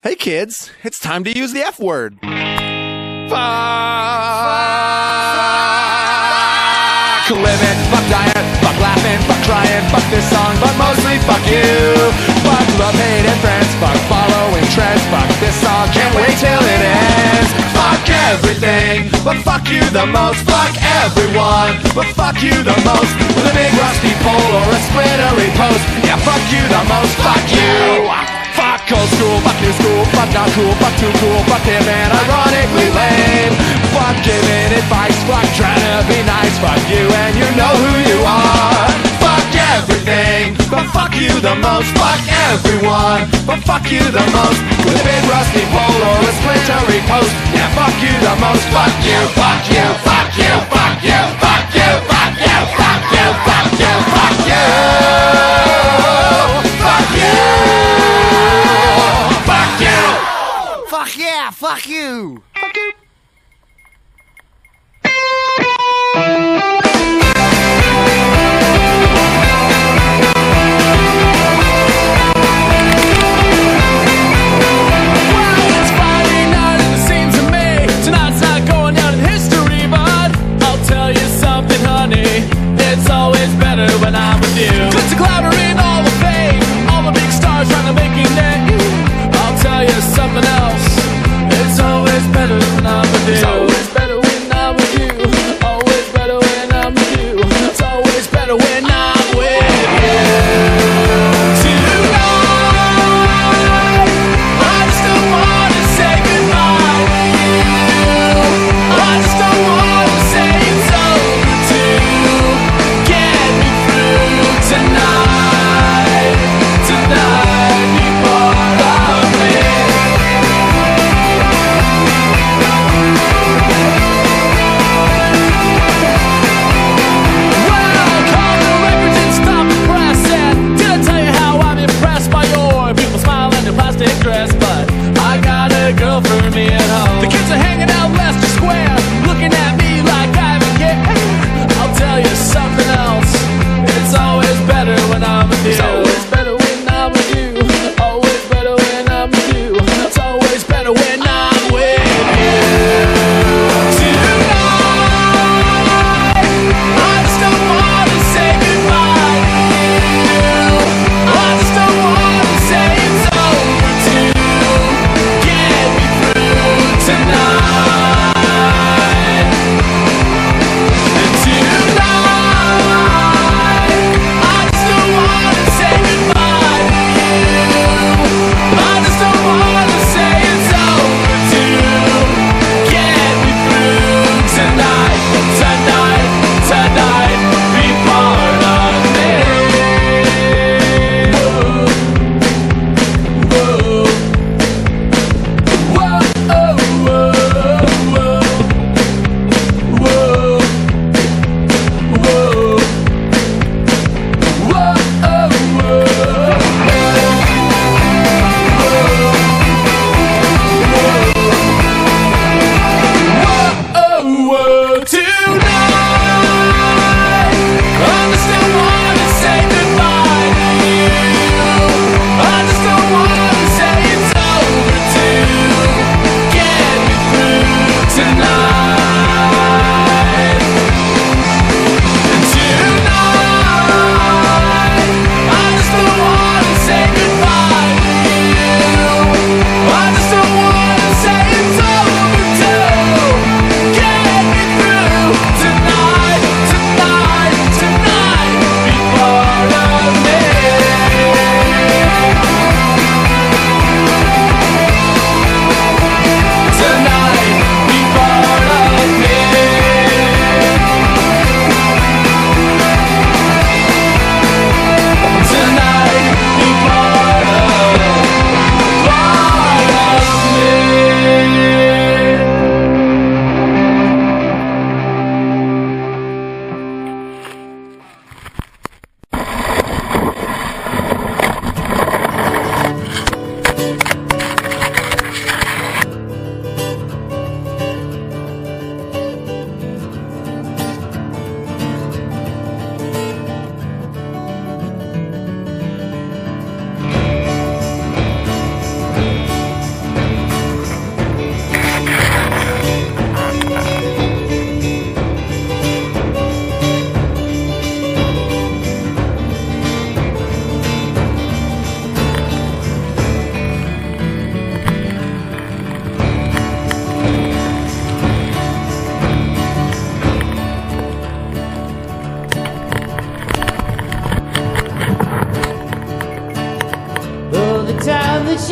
Hey kids, it's time to use the F word. Fuck. Living, fuck dying, fuck laughing, fuck crying, fuck this song, but mostly fuck you. Fuck love, hate, and friends, fuck following trends, fuck this song, can't wait till it ends. Fuck everything, but fuck you the most. Fuck everyone, but fuck you the most. With a big rusty pole or a splintery post, yeah, fuck you the most. Fuck you. Fuck old school, fuck new school, fuck not cool, fuck too cool, fuck him and ironically lame. Fuck giving advice, fuck trying to be nice, fuck you and you know who you are. Fuck everything, but fuck you the most. Fuck everyone, but fuck you the most. With a big rusty pole or a splintery post, yeah, fuck you the most. Fuck you, fuck you, fuck you, fuck you, fuck you, fuck you, fuck you, fuck you, fuck you, fuck you. Fuck yeah, fuck you! Fuck you. It's always better when I'm with you. Glitz and glamour in all the fame, all the big stars trying to make a name. I'll tell you something else, it's always better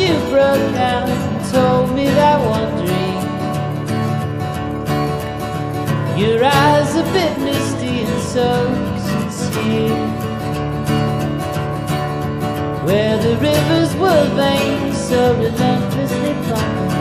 you broke down and told me that one dream. Your eyes a bit misty and so sincere, where the rivers were vain, so relentlessly pumping.